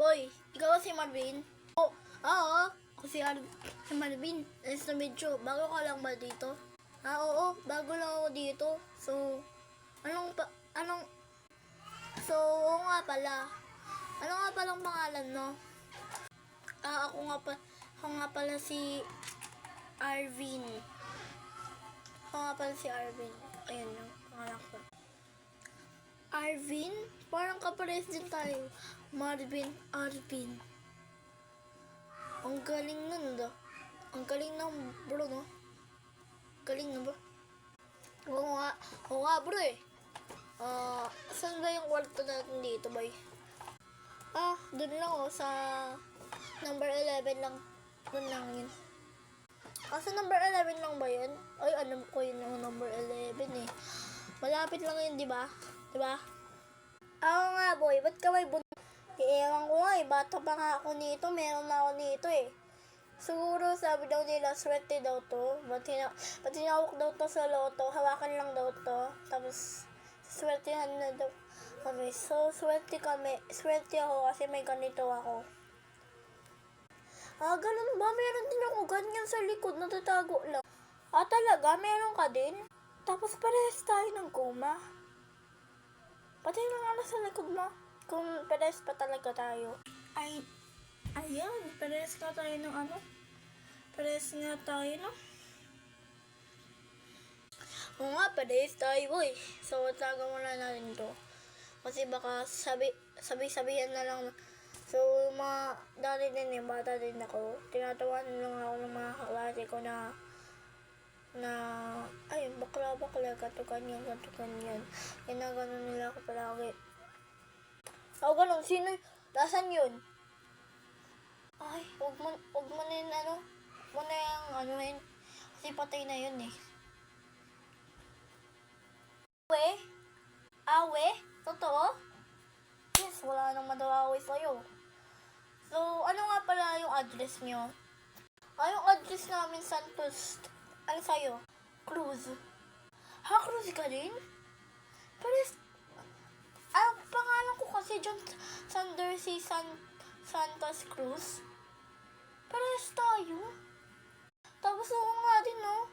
Boy, ikaw si Marvin? Oo. Ako si Marvin. Nice to meet you. Bago ka lang ba dito? Oo. Bago lang ako dito. So, oo nga pala. Ano nga palang pangalan mo? Ako nga pala si Arvin. Ayan yung pangalan ko. Arvin? Parang kapares din tayo. Marvin, Arvin. Ang galing nun, do. Ang galing ng bro, no? Galing na bro. Oo nga bro eh. Saan ba yung kwarto natin dito, boy? Dun lang sa number 11 lang. Dun lang yun. Sa number 11 lang ba yun? Ay, alam ko yun yung number 11 eh. Malapit lang yun, di ba? Oo nga, boy. Ba't ka may ewan ko nga eh. Bata pa nga ako nito. Meron na ako nito eh. Siguro sabi daw nila, swerte daw to. Ba't tinawag daw to sa loto? Hawakan lang daw to. Tapos, swertehan na daw kami. So, swerte ako kasi may ganito ako. Ganun ba? Meron din ako ganyan sa likod, natatago lang. Talaga? Meron ka din? Tapos parehas tayo ng goma. Pati lang sa likod mo. Kung parehas pa talaga tayo. Ayan, parehas nga tayo ng ano? Parehas nga tayo, no? Oo nga, parehas tayo, boy. So, taga muna natin to. Kasi baka sabi-sabihan na lang. So, mga dati din eh, bata din ako. Tinatawanan lang ako ng mga kaklase ko na ay, bakla, ganto ganyan. Ginaganon nila ako palagi. Ganun, sino? Nasaan yun? Ay, huwag mo na yun, huwag mo na yung anuhin. Kasi patay na yun eh. Awe? Totoo? Yes, wala nang madawawi sa'yo. So, ano nga pala yung address nyo? Yung address namin, Santos. Ano sa'yo? Cruz. Cruz ka din? Pares, pangalan ko kasi John Sandercy Santos Cruz. Pares tayo. Tapos ako nga din, no?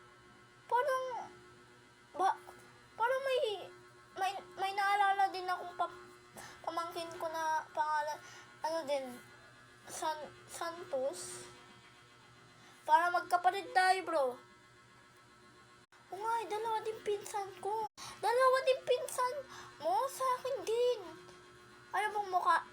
Parang may naalala din akong pamangkin ko na pangalan, Santos. Para magkapatid tayo, bro. Dalawa din pinsan ko. Dalawa din pinsan mo? Sa akin din. Ano bang mukha